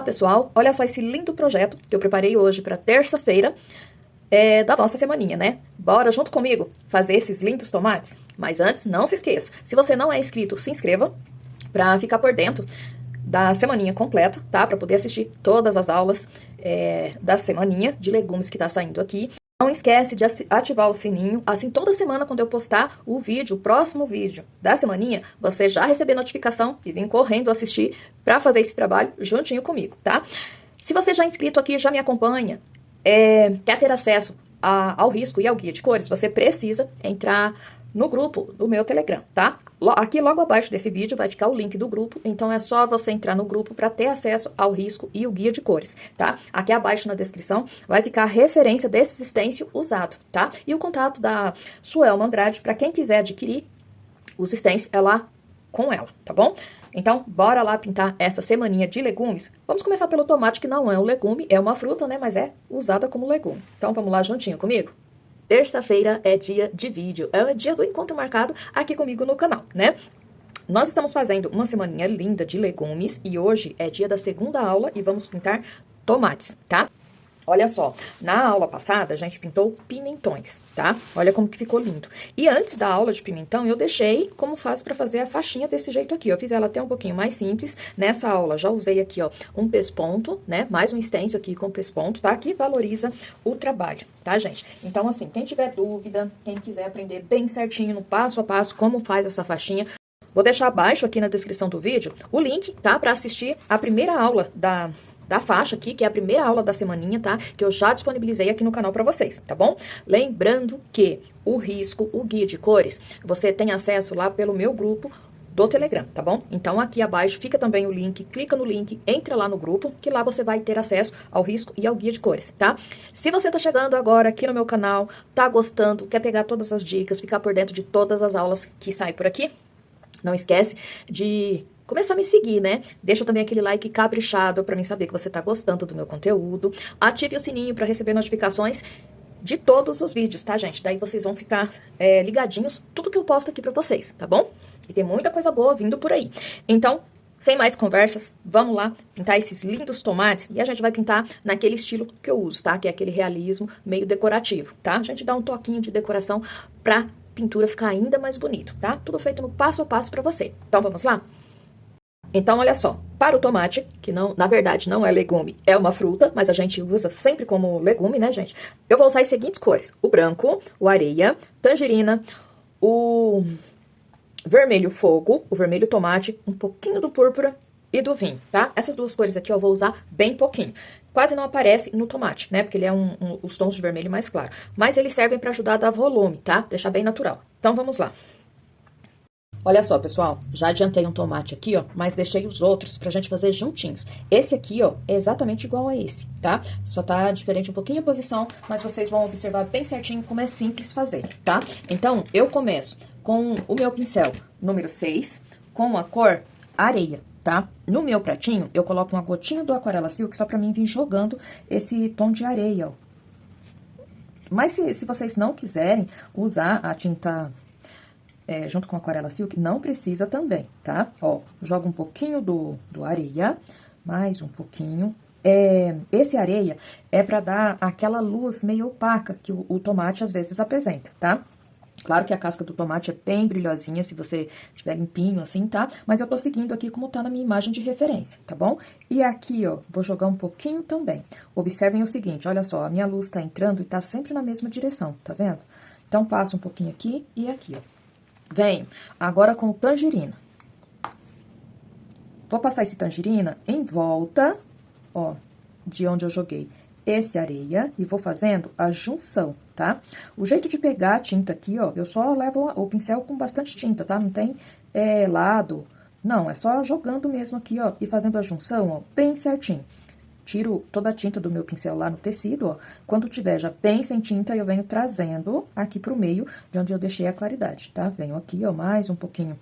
pessoal, olha só esse lindo projeto que eu preparei hoje para terça-feira da nossa semaninha, né? Bora junto comigo fazer esses lindos tomates? Mas antes, não se esqueça, se você não é inscrito, se inscreva para ficar por dentro da semaninha completa, tá? Para poder assistir todas as aulas da semaninha de legumes que tá saindo aqui. Não esquece de ativar o sininho, assim toda semana quando eu postar o próximo vídeo da semaninha, você já receber notificação e vir correndo assistir para fazer esse trabalho juntinho comigo, tá? Se você já é inscrito aqui, já me acompanha, quer ter acesso ao risco e ao guia de cores, você precisa entrar no grupo do meu Telegram, tá? Aqui logo abaixo desse vídeo vai ficar o link do grupo, então é só você entrar no grupo para ter acesso ao risco e o guia de cores, tá? Aqui abaixo na descrição vai ficar a referência desse stencil usado, tá? E o contato da Suelma Andrade para quem quiser adquirir os stencils é lá com ela, tá bom? Então, bora lá pintar essa semaninha de legumes. Vamos começar pelo tomate, que não é um legume, é uma fruta, né? Mas é usada como legume. Então, vamos lá juntinho comigo? Terça-feira é dia de vídeo, é o dia do encontro marcado aqui comigo no canal, né? Nós estamos fazendo uma semaninha linda de legumes e hoje é dia da segunda aula e vamos pintar tomates, tá? Olha só, na aula passada a gente pintou pimentões, tá? Olha como que ficou lindo. E antes da aula de pimentão, eu deixei como faço pra fazer a faixinha desse jeito aqui. Eu fiz ela até um pouquinho mais simples. Nessa aula já usei aqui, ó, um pesponto, né? Mais um stencil aqui com pesponto, tá? Que valoriza o trabalho, tá, gente? Então, assim, quem tiver dúvida, quem quiser aprender bem certinho, no passo a passo, como faz essa faixinha, vou deixar abaixo aqui na descrição do vídeo o link, tá? Pra assistir a primeira aula da faixa aqui, que é a primeira aula da semaninha, tá? Que eu já disponibilizei aqui no canal pra vocês, tá bom? Lembrando que o risco, o guia de cores, você tem acesso lá pelo meu grupo do Telegram, tá bom? Então, aqui abaixo fica também o link, clica no link, entra lá no grupo, que lá você vai ter acesso ao risco e ao guia de cores, tá? Se você tá chegando agora aqui no meu canal, tá gostando, quer pegar todas as dicas, ficar por dentro de todas as aulas que saem por aqui, não esquece de começar a me seguir, né? Deixa também aquele like caprichado pra mim saber que você tá gostando do meu conteúdo. Ative o sininho pra receber notificações de todos os vídeos, tá, gente? Daí vocês vão ficar ligadinhos tudo que eu posto aqui pra vocês, tá bom? E tem muita coisa boa vindo por aí. Então, sem mais conversas, vamos lá pintar esses lindos tomates. E a gente vai pintar naquele estilo que eu uso, tá? Que é aquele realismo meio decorativo, tá? A gente dá um toquinho de decoração pra pintura ficar ainda mais bonito, tá? Tudo feito no passo a passo pra você. Então, vamos lá? Então, olha só, para o tomate, que não, na verdade não é legume, é uma fruta, mas a gente usa sempre como legume, né, gente? Eu vou usar as seguintes cores: o branco, o areia, tangerina, o vermelho fogo, o vermelho tomate, um pouquinho do púrpura e do vinho, tá? Essas duas cores aqui eu vou usar bem pouquinho. Quase não aparece no tomate, né? Porque ele é os tons de vermelho mais claro. Mas eles servem para ajudar a dar volume, tá? Deixar bem natural. Então, vamos lá. Olha só, pessoal, já adiantei um tomate aqui, ó, mas deixei os outros pra gente fazer juntinhos. Esse aqui, ó, é exatamente igual a esse, tá? Só tá diferente um pouquinho a posição, mas vocês vão observar bem certinho como é simples fazer, tá? Então, eu começo com o meu pincel número 6, com a cor areia, tá? No meu pratinho, eu coloco uma gotinha do Aquarela Silk só pra mim vir jogando esse tom de areia, ó. Mas se vocês não quiserem usar a tinta junto com a Aquarela Silk, não precisa também, tá? Ó, joga um pouquinho do areia, mais um pouquinho. Esse areia é pra dar aquela luz meio opaca que o tomate às vezes apresenta, tá? Claro que a casca do tomate é bem brilhosinha, se você tiver limpinho assim, tá? Mas eu tô seguindo aqui como tá na minha imagem de referência, tá bom? E aqui, ó, vou jogar um pouquinho também. Observem o seguinte, olha só, a minha luz tá entrando e tá sempre na mesma direção, tá vendo? Então, passo um pouquinho aqui e aqui, ó. Venho agora com o tangerina. Vou passar esse tangerina em volta, ó, de onde eu joguei esse areia e vou fazendo a junção, tá? O jeito de pegar a tinta aqui, ó, eu só levo o pincel com bastante tinta, tá? Não tem lado, não, é só jogando mesmo aqui, ó, e fazendo a junção, ó, bem certinho. Tiro toda a tinta do meu pincel lá no tecido, ó. Quando tiver já bem sem tinta, eu venho trazendo aqui pro meio, de onde eu deixei a claridade, tá? Venho aqui, ó, mais um pouquinho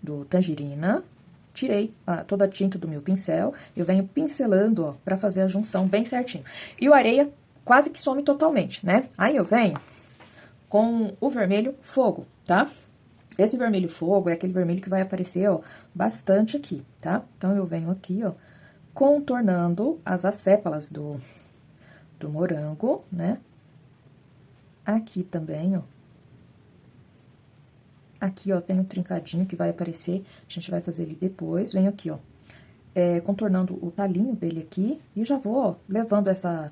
do tangerina. Tirei toda a tinta do meu pincel, eu venho pincelando, ó, pra fazer a junção bem certinho. E o areia quase que some totalmente, né? Aí eu venho com o vermelho fogo, tá? Esse vermelho fogo é aquele vermelho que vai aparecer, ó, bastante aqui, tá? Então, eu venho aqui, ó, contornando as acépalas do morango, né? Aqui também, ó. Aqui, ó, tem um trincadinho que vai aparecer, a gente vai fazer ele depois. Venho aqui, ó, contornando o talinho dele aqui. E já vou, ó, levando essa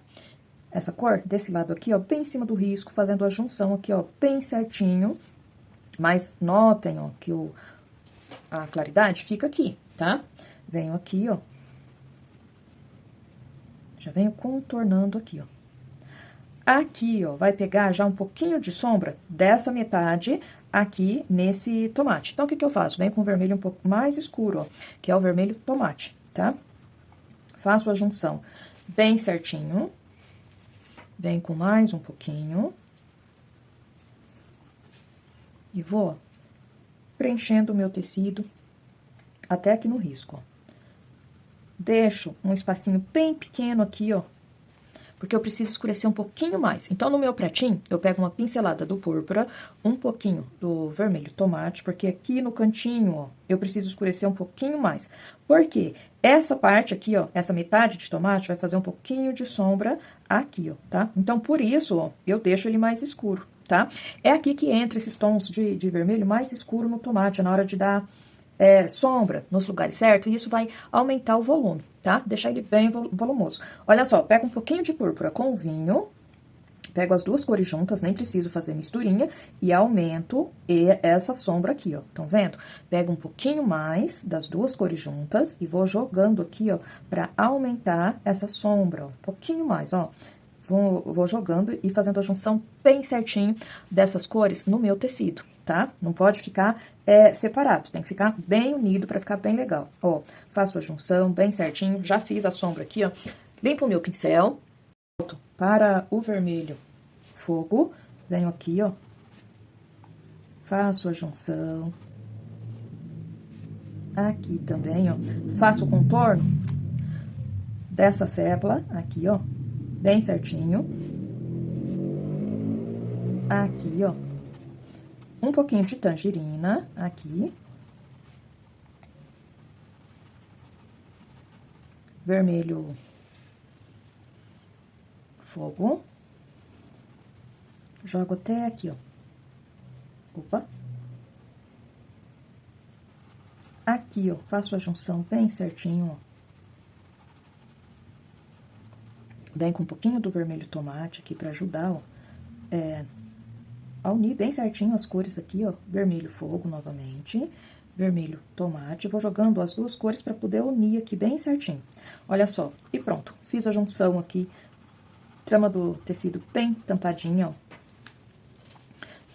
cor desse lado aqui, ó, bem em cima do risco, fazendo a junção aqui, ó, bem certinho. Mas notem, ó, que a claridade fica aqui, tá? Venho aqui, ó. Já venho contornando aqui, ó. Aqui, ó, vai pegar já um pouquinho de sombra dessa metade aqui nesse tomate. Então, o que que eu faço? Venho com o vermelho um pouco mais escuro, ó, que é o vermelho tomate, tá? Faço a junção bem certinho. Venho com mais um pouquinho. E vou, ó, preenchendo o meu tecido até aqui no risco, ó. Deixo um espacinho bem pequeno aqui, ó, porque eu preciso escurecer um pouquinho mais. Então, no meu pratinho, eu pego uma pincelada do púrpura, um pouquinho do vermelho tomate, porque aqui no cantinho, ó, eu preciso escurecer um pouquinho mais. Por quê? Essa parte aqui, ó, essa metade de tomate vai fazer um pouquinho de sombra aqui, ó, tá? Então, por isso, ó, eu deixo ele mais escuro, tá? É aqui que entra esses tons de vermelho mais escuro no tomate, na hora de dar sombra nos lugares certos, e isso vai aumentar o volume, tá? Deixar ele bem volumoso. Olha só, pego um pouquinho de púrpura com o vinho, pego as duas cores juntas, nem preciso fazer misturinha, e aumento essa sombra aqui, ó, estão vendo? Pego um pouquinho mais das duas cores juntas e vou jogando aqui, ó, pra aumentar essa sombra, ó, um pouquinho mais, ó. Vou jogando e fazendo a junção bem certinho dessas cores no meu tecido, tá? Não pode ficar separado, tem que ficar bem unido pra ficar bem legal. Ó, faço a junção bem certinho, já fiz a sombra aqui, ó. Limpo o meu pincel, volto para o vermelho fogo, venho aqui, ó. Faço a junção. Aqui também, ó. Faço o contorno dessa sépala, aqui, ó. Bem certinho. Aqui, ó. Um pouquinho de tangerina, aqui. Vermelho fogo. Jogo até aqui, ó. Opa. Aqui, ó, faço a junção bem certinho, ó. Bem com um pouquinho do vermelho tomate aqui pra ajudar, ó, a unir bem certinho as cores aqui, ó. Vermelho fogo novamente, vermelho tomate. Vou jogando as duas cores pra poder unir aqui bem certinho. Olha só, e pronto. Fiz a junção aqui, trama do tecido bem tampadinha, ó.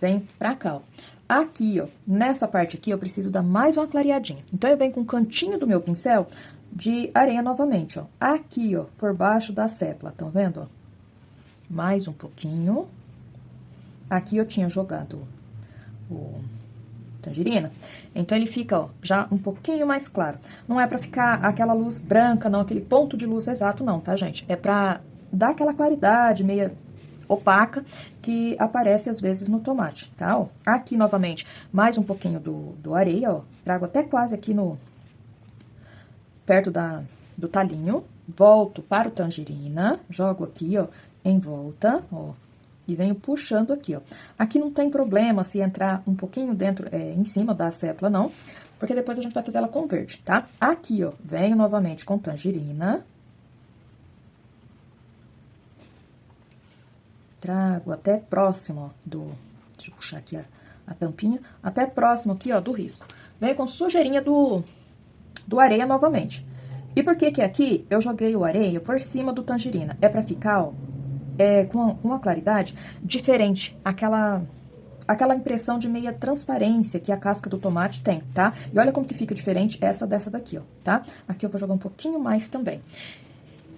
Vem pra cá, ó. Aqui, ó, nessa parte aqui, eu preciso dar mais uma clareadinha. Então, eu venho com o cantinho do meu pincel de areia novamente, ó. Aqui, ó, por baixo da sépala, estão vendo, ó? Mais um pouquinho. Aqui eu tinha jogado o tangerina, então ele fica, ó, já um pouquinho mais claro. Não é pra ficar aquela luz branca, não, aquele ponto de luz exato, não, tá, gente? É pra dar aquela claridade meia opaca que aparece às vezes no tomate, tá? Ó, aqui novamente, mais um pouquinho do areia, ó. Trago até quase aqui perto do talinho, volto para o tangerina, jogo aqui, ó, em volta, ó, e venho puxando aqui, ó. Aqui não tem problema se entrar um pouquinho dentro, em cima da sépala, não, porque depois a gente vai fazer ela com verde, tá? Aqui, ó, venho novamente com tangerina. Trago até próximo, ó, deixa eu puxar aqui a tampinha, até próximo aqui, ó, do risco. Venho com sujeirinha do areia novamente. E por que que aqui eu joguei o areia por cima do tangerina? É pra ficar, ó, com uma claridade diferente, aquela impressão de meia transparência que a casca do tomate tem, tá? E olha como que fica diferente dessa daqui, ó, tá? Aqui eu vou jogar um pouquinho mais também.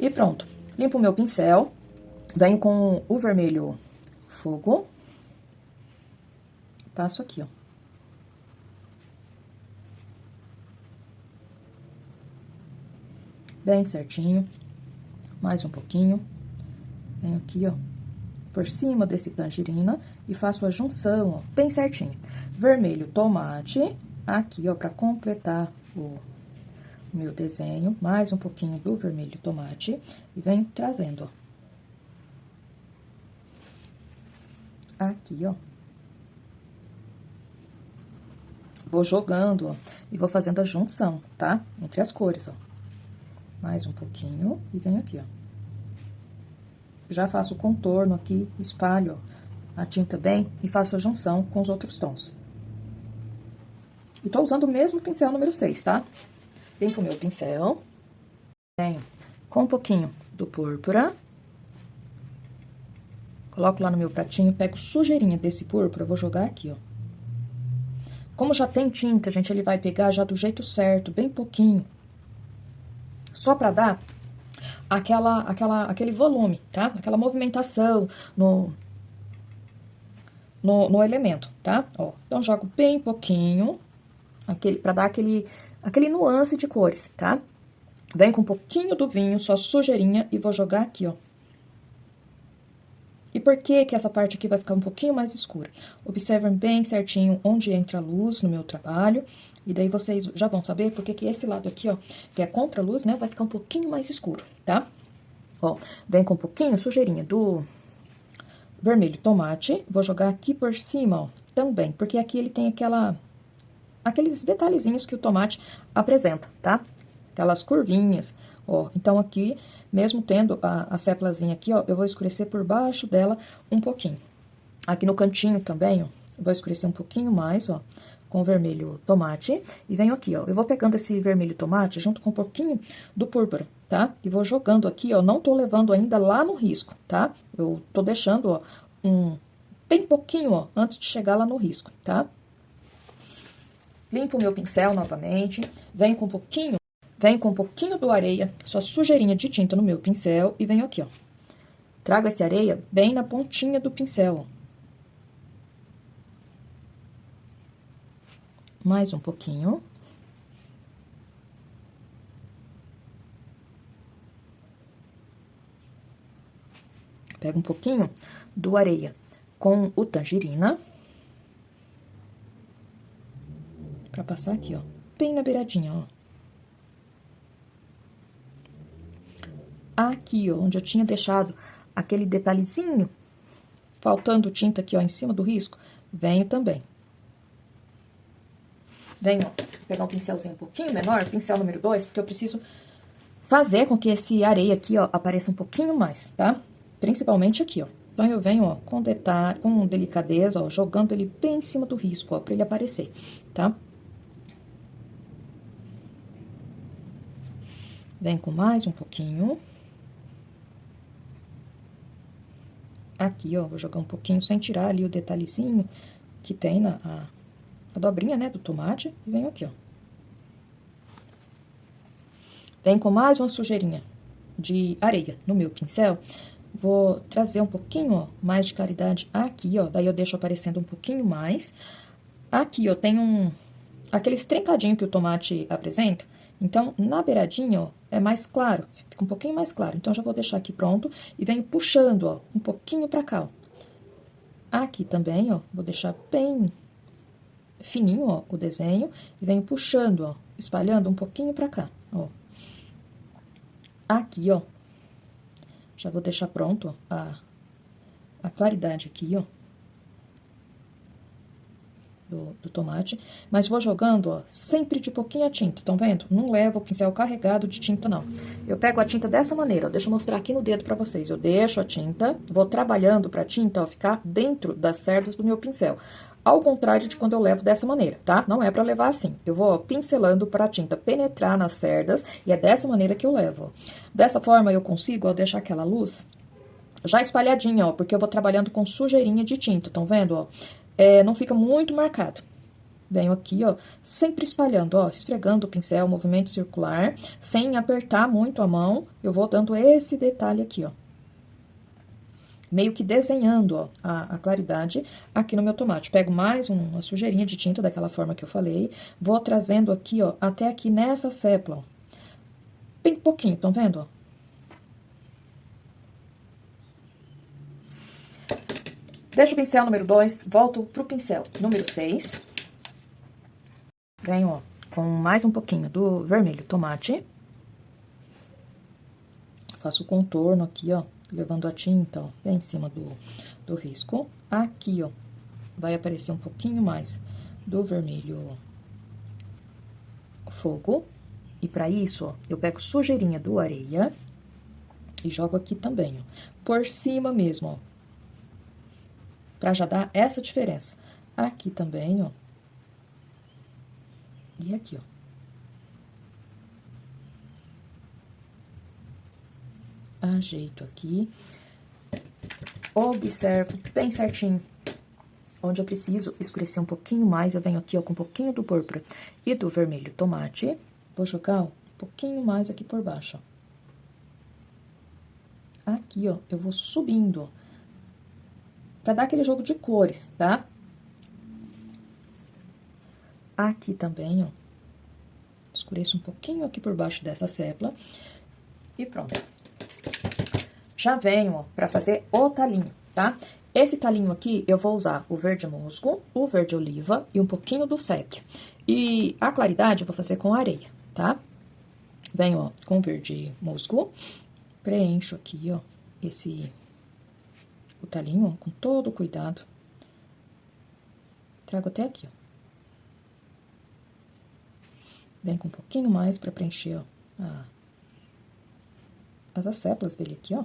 E pronto. Limpo o meu pincel, venho com o vermelho fogo, passo aqui, ó. Bem certinho, mais um pouquinho, venho aqui, ó, por cima desse tangerina e faço a junção, ó, bem certinho. Vermelho tomate, aqui, ó, pra completar meu desenho, mais um pouquinho do vermelho tomate e venho trazendo, ó. Aqui, ó. Vou jogando, ó, e vou fazendo a junção, tá? Entre as cores, ó. Mais um pouquinho e venho aqui, ó. Já faço o contorno aqui, espalho, ó, a tinta bem e faço a junção com os outros tons. E tô usando o mesmo pincel número 6, tá? Limpo o meu pincel. Venho com um pouquinho do púrpura. Coloco lá no meu pratinho, pego sujeirinha desse púrpura, vou jogar aqui, ó. Como já tem tinta, gente, ele vai pegar já do jeito certo, bem pouquinho. Só pra dar aquele volume, tá? Aquela movimentação no elemento, tá? Ó, então, jogo bem pouquinho, pra dar aquele nuance de cores, tá? Vem com um pouquinho do vinho, só sujeirinha, e vou jogar aqui, ó. E por que que essa parte aqui vai ficar um pouquinho mais escura? Observem bem certinho onde entra a luz no meu trabalho, e daí vocês já vão saber porque que esse lado aqui, ó, que é contra a luz, né, vai ficar um pouquinho mais escuro, tá? Ó, vem com um pouquinho sujeirinha do vermelho tomate, vou jogar aqui por cima, ó, também, porque aqui ele tem aqueles detalhezinhos que o tomate apresenta, tá? Aquelas curvinhas, ó. Então, aqui, mesmo tendo a séplazinha aqui, ó, eu vou escurecer por baixo dela um pouquinho. Aqui no cantinho também, ó, eu vou escurecer um pouquinho mais, ó, com o vermelho tomate. E venho aqui, ó, eu vou pegando esse vermelho tomate junto com um pouquinho do púrpura, tá? E vou jogando aqui, ó, não tô levando ainda lá no risco, tá? Eu tô deixando, ó, bem pouquinho, ó, antes de chegar lá no risco, tá? Limpo o meu pincel novamente, venho com um pouquinho do areia, só sujeirinha de tinta no meu pincel, e venho aqui, ó. Trago essa areia bem na pontinha do pincel, ó. Mais um pouquinho. Pego um pouquinho do areia com o tangerina. Pra passar aqui, ó, bem na beiradinha, ó. Aqui, ó, onde eu tinha deixado aquele detalhezinho, faltando tinta aqui, ó, em cima do risco, venho também. Venho, ó, pegar um pincelzinho um pouquinho menor, pincel número 2, porque eu preciso fazer com que esse areia aqui, ó, apareça um pouquinho mais, tá? Principalmente aqui, ó. Então, eu venho, ó, com detalhe, com delicadeza, ó, jogando ele bem em cima do risco, ó, pra ele aparecer, tá? Vem com mais um pouquinho. Aqui, ó, vou jogar um pouquinho sem tirar ali o detalhezinho que tem a dobrinha, né, do tomate. E venho aqui, ó. Vem com mais uma sujeirinha de areia no meu pincel. Vou trazer um pouquinho, ó, mais de claridade aqui, ó. Daí, eu deixo aparecendo um pouquinho mais. Aqui, ó, tem aqueles trincadinhos que o tomate apresenta. Então, na beiradinha, ó, é mais claro, fica um pouquinho mais claro. Então, já vou deixar aqui pronto e venho puxando, ó, um pouquinho pra cá, ó. Aqui também, ó, vou deixar bem fininho, ó, o desenho e venho puxando, ó, espalhando um pouquinho pra cá, ó. Aqui, ó, já vou deixar pronto, ó, a claridade aqui, ó. Do tomate, mas vou jogando, ó, sempre de pouquinha tinta, estão vendo? Não levo o pincel carregado de tinta, não. Eu pego a tinta dessa maneira, ó, deixa eu mostrar aqui no dedo pra vocês. Eu deixo a tinta, vou trabalhando pra tinta, ó, ficar dentro das cerdas do meu pincel. Ao contrário de quando eu levo dessa maneira, tá? Não é pra levar assim. Eu vou, ó, pincelando pra tinta penetrar nas cerdas, e é dessa maneira que eu levo, ó. Dessa forma, eu consigo, ó, deixar aquela luz já espalhadinha, ó, porque eu vou trabalhando com sujeirinha de tinta, estão vendo, ó? Não fica muito marcado. Venho aqui, ó, sempre espalhando, ó, esfregando o pincel, movimento circular, sem apertar muito a mão, eu vou dando esse detalhe aqui, ó. Meio que desenhando, ó, a claridade aqui no meu tomate. Pego mais uma sujeirinha de tinta, daquela forma que eu falei, vou trazendo aqui, ó, até aqui nessa sépala, ó. Bem pouquinho, estão vendo, ó? Deixo o pincel número 2, volto pro pincel número 6. Venho, ó, com mais um pouquinho do vermelho tomate. Faço o contorno aqui, ó, levando a tinta, ó, bem em cima do risco. Aqui, ó, vai aparecer um pouquinho mais do vermelho fogo. E pra isso, ó, eu pego sujeirinha do areia e jogo aqui também, ó, por cima mesmo, ó. Pra já dar essa diferença. Aqui também, ó. E aqui, ó. Ajeito aqui. Observo bem certinho. Onde eu preciso escurecer um pouquinho mais, eu venho aqui, ó, com um pouquinho do púrpura e do vermelho tomate. Vou jogar, ó, um pouquinho mais aqui por baixo, ó. Aqui, ó, eu vou subindo, ó, pra dar aquele jogo de cores, tá? Aqui também, ó, escureço um pouquinho aqui por baixo dessa sépala e pronto. Já venho, ó, pra fazer o talinho, tá? Esse talinho aqui, eu vou usar o verde musgo, o verde oliva e um pouquinho do sépia. E a claridade eu vou fazer com areia, tá? Venho, ó, com verde musgo, preencho aqui, ó, o talinho, ó, com todo cuidado. Trago até aqui, ó. Vem com um pouquinho mais pra preencher, ó, as sépalas dele aqui, ó.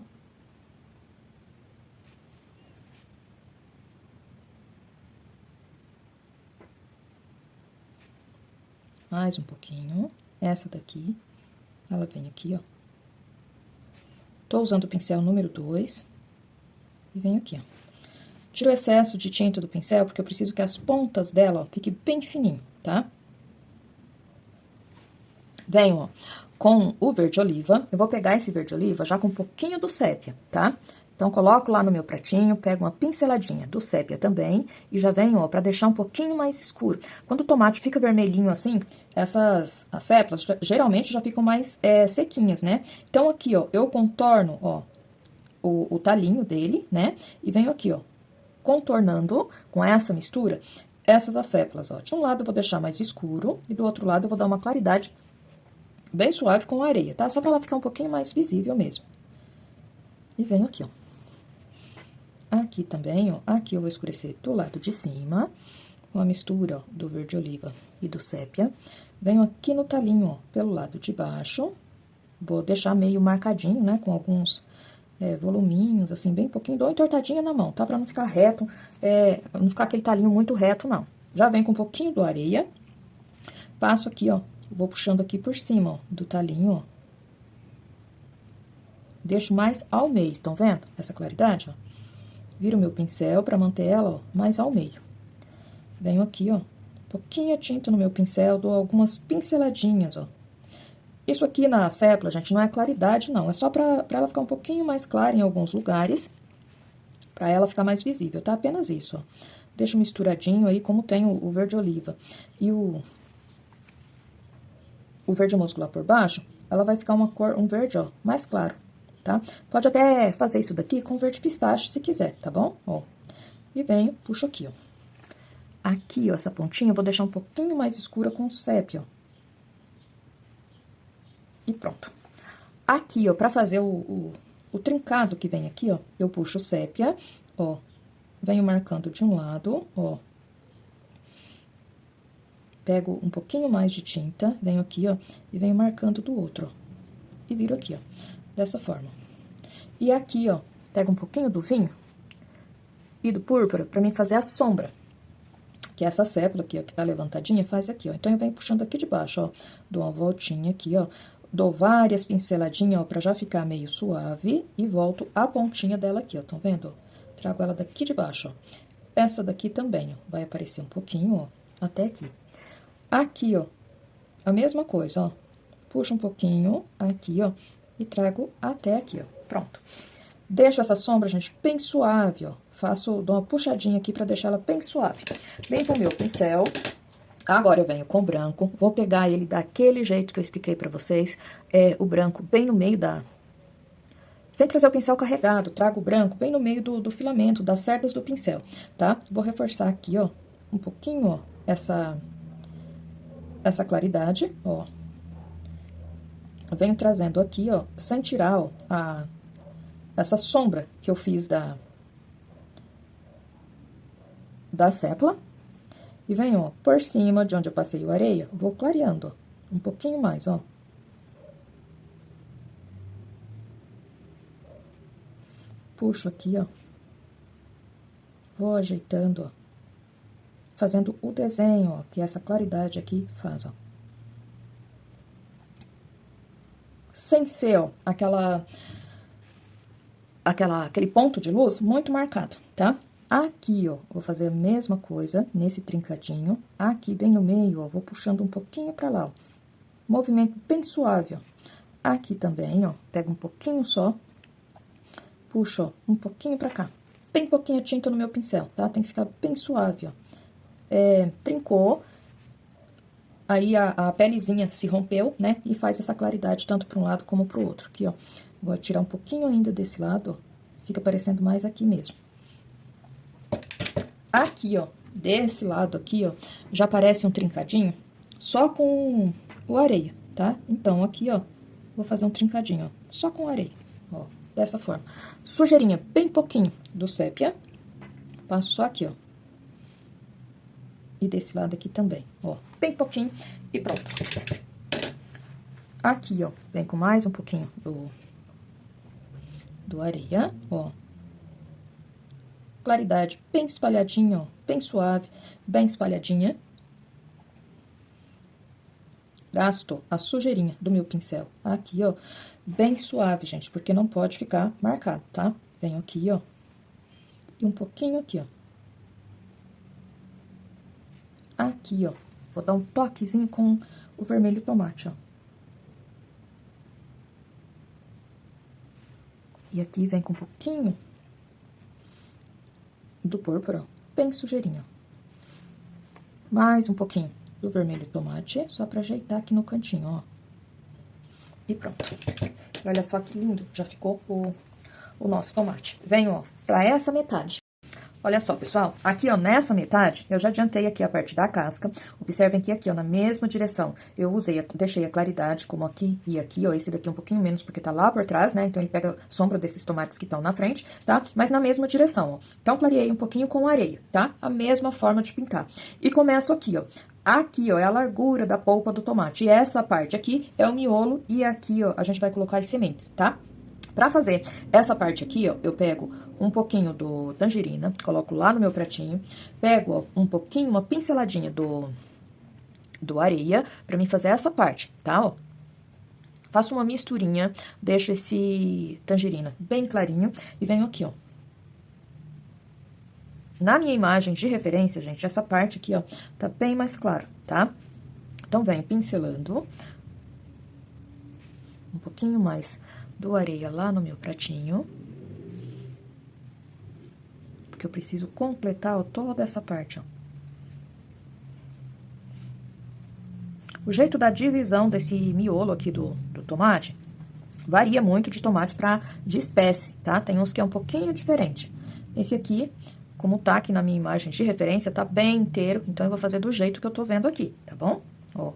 Mais um pouquinho. Essa daqui, ela vem aqui, ó. Tô usando o pincel número 2. E venho aqui, ó. Tiro o excesso de tinta do pincel, porque eu preciso que as pontas dela, ó, fiquem bem fininho, tá? Venho, ó, com o verde oliva. Eu vou pegar esse verde oliva já com um pouquinho do sépia, tá? Então, coloco lá no meu pratinho, pego uma pinceladinha do sépia também e já venho, ó, pra deixar um pouquinho mais escuro. Quando o tomate fica vermelhinho assim, as sépalas geralmente já ficam mais sequinhas, né? Então, aqui, ó, eu contorno, ó, o talinho dele, né? E venho aqui, ó, contornando com essa mistura essas sépalas, ó. De um lado eu vou deixar mais escuro e do outro lado eu vou dar uma claridade bem suave com a areia, tá? Só pra ela ficar um pouquinho mais visível mesmo. E venho aqui, ó. Aqui também, ó, aqui eu vou escurecer do lado de cima, com a mistura, ó, do verde oliva e do sépia. Venho aqui no talinho, ó, pelo lado de baixo. Vou deixar meio marcadinho, né, com alguns voluminhos, assim, bem pouquinho. Dou uma entortadinha na mão, tá? Pra não ficar reto, não ficar aquele talinho muito reto, não. Já vem com um pouquinho do areia. Passo aqui, ó, vou puxando aqui por cima, ó, do talinho, ó. Deixo mais ao meio, estão vendo? Essa claridade, ó. Viro meu pincel pra manter ela, ó, mais ao meio. Venho aqui, ó, pouquinho tinta no meu pincel, dou algumas pinceladinhas, ó. Isso aqui na sépala, gente, não é claridade, não. É só pra ela ficar um pouquinho mais clara em alguns lugares, pra ela ficar mais visível, tá? Apenas isso, ó. Deixo misturadinho aí, como tem o verde oliva e o verde musgo lá por baixo, ela vai ficar um verde, ó, mais claro. Tá? Pode até fazer isso daqui com verde pistache, se quiser, tá bom? Ó, e venho, puxo aqui, ó. Aqui, ó, essa pontinha, eu vou deixar um pouquinho mais escura com o sépia, ó. E pronto. Aqui, ó, pra fazer o trincado que vem aqui, ó, eu puxo o sépia, ó, venho marcando de um lado, ó. Pego um pouquinho mais de tinta, venho aqui, ó, e venho marcando do outro, ó. E viro aqui, ó. Dessa forma. E aqui, ó, pego um pouquinho do vinho e do púrpura pra mim fazer a sombra. Que essa sépala aqui, ó, que tá levantadinha, faz aqui, ó. Então, eu venho puxando aqui de baixo, ó. Dou uma voltinha aqui, ó. Dou várias pinceladinhas, ó, pra já ficar meio suave. E volto a pontinha dela aqui, ó. Tão vendo? Trago ela daqui de baixo, ó. Essa daqui também, ó. Vai aparecer um pouquinho, ó. Até aqui. Aqui, ó. A mesma coisa, ó. Puxo um pouquinho aqui, ó. E trago até aqui, ó. Pronto. Deixo essa sombra, gente, bem suave, ó. Dou uma puxadinha aqui pra deixar ela bem suave. Venho pro meu pincel. Agora eu venho com o branco. Vou pegar ele daquele jeito que eu expliquei pra vocês. O branco bem no meio sem trazer o pincel carregado, trago o branco bem no meio do filamento, das cerdas do pincel, tá? Vou reforçar aqui, ó, um pouquinho, ó, essa claridade, ó. Venho trazendo aqui, ó, sem tirar, ó, essa sombra que eu fiz da sépula. E venho, ó, por cima de onde eu passei o areia, vou clareando, ó, um pouquinho mais, ó. Puxo aqui, ó. Vou ajeitando, ó. Fazendo o desenho, ó, que essa claridade aqui faz, ó. Sem ser, ó, aquele ponto de luz muito marcado, tá? Aqui, ó, vou fazer a mesma coisa nesse trincadinho. Aqui, bem no meio, ó, vou puxando um pouquinho pra lá, ó. Movimento bem suave, ó. Aqui também, ó, pego um pouquinho só, puxo, ó, um pouquinho pra cá. Bem pouquinho tinta no meu pincel, tá? Tem que ficar bem suave, ó. Trincou, aí a pelezinha se rompeu, né? E faz essa claridade tanto para um lado como para o outro. Aqui, ó. Vou tirar um pouquinho ainda desse lado, ó. Fica parecendo mais aqui mesmo. Aqui, ó, desse lado aqui, ó, já aparece um trincadinho só com o areia, tá? Então, aqui, ó, vou fazer um trincadinho, ó, só com areia, ó, dessa forma. Sujeirinha bem pouquinho do sépia. Passo só aqui, ó. E desse lado aqui também, ó, bem pouquinho e pronto. Aqui, ó, vem com mais um pouquinho do areia, ó. Claridade bem espalhadinha, ó, bem suave, bem espalhadinha. Gasto a sujeirinha do meu pincel aqui, ó, bem suave, gente, porque não pode ficar marcado, tá? Venho aqui, ó, e um pouquinho aqui, ó. Aqui, ó, vou dar um toquezinho com o vermelho tomate, ó. E aqui vem com um pouquinho do púrpura, ó, bem sujeirinho. Mais um pouquinho do vermelho tomate, só pra ajeitar aqui no cantinho, ó. E pronto. E olha só que lindo, já ficou o nosso tomate. Venho, ó, pra essa metade. Olha só, pessoal, aqui, ó, nessa metade, eu já adiantei aqui a parte da casca. Observem que aqui, ó, na mesma direção, eu deixei a claridade, como aqui e aqui, ó, esse daqui um pouquinho menos, porque tá lá por trás, né? Então, ele pega a sombra desses tomates que estão na frente, tá? Mas na mesma direção, ó. Então, clareei um pouquinho com areia, tá? A mesma forma de pintar. E começo aqui, ó. Aqui, ó, é a largura da polpa do tomate. E essa parte aqui é o miolo e aqui, ó, a gente vai colocar as sementes, tá? Pra fazer essa parte aqui, ó, eu pego um pouquinho do tangerina, coloco lá no meu pratinho, pego, ó, um pouquinho, uma pinceladinha do areia, pra mim fazer essa parte, tá, ó? Faço uma misturinha, deixo esse tangerina bem clarinho e venho aqui, ó. Na minha imagem de referência, gente, essa parte aqui, ó, tá bem mais claro, tá? Então, venho pincelando um pouquinho mais do areia lá no meu pratinho. Porque eu preciso completar, ó, toda essa parte, ó. O jeito da divisão desse miolo aqui do tomate varia muito de tomate de espécie, tá? Tem uns que é um pouquinho diferente. Esse aqui, como tá aqui na minha imagem de referência, tá bem inteiro, então eu vou fazer do jeito que eu tô vendo aqui, tá bom? Ó.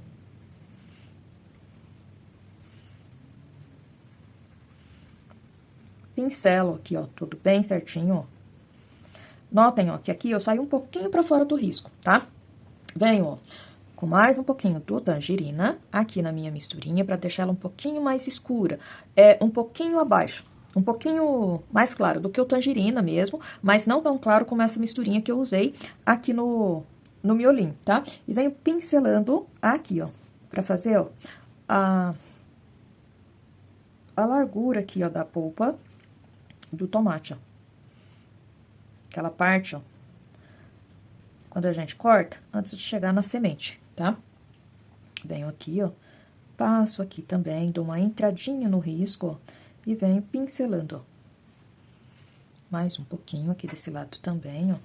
Pincelo aqui, ó, tudo bem certinho, ó. Notem, ó, que aqui eu saio um pouquinho pra fora do risco, tá? Venho, ó, com mais um pouquinho do tangerina aqui na minha misturinha pra deixar ela um pouquinho mais escura. Um pouquinho abaixo, um pouquinho mais claro do que o tangerina mesmo, mas não tão claro como essa misturinha que eu usei aqui no miolinho, tá? E venho pincelando aqui, ó, pra fazer, ó, a largura aqui, ó, da polpa do tomate, ó. Aquela parte, ó, quando a gente corta, antes de chegar na semente, tá? Venho aqui, ó, passo aqui também, dou uma entradinha no risco, ó, e venho pincelando, ó. Mais um pouquinho aqui desse lado também, ó.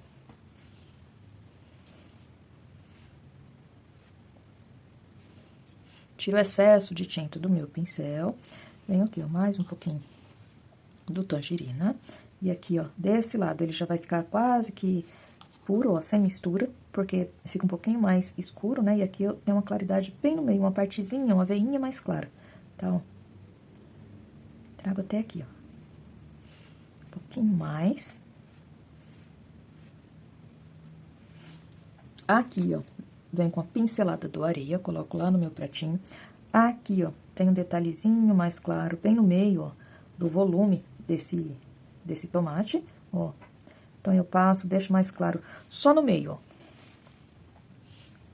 Tiro o excesso de tinta do meu pincel. Venho aqui, ó, mais um pouquinho do tangerina. E aqui, ó, desse lado, ele já vai ficar quase que puro, ó, sem mistura, porque fica um pouquinho mais escuro, né? E aqui tem uma claridade bem no meio, uma partezinha, uma veinha mais clara, tá, ó. Trago até aqui, ó. Um pouquinho mais. Aqui, ó, vem com a pincelada do areia, coloco lá no meu pratinho. Aqui, ó, tem um detalhezinho mais claro, bem no meio, ó, do volume desse tomate, ó. Então, eu passo, deixo mais claro só no meio, ó.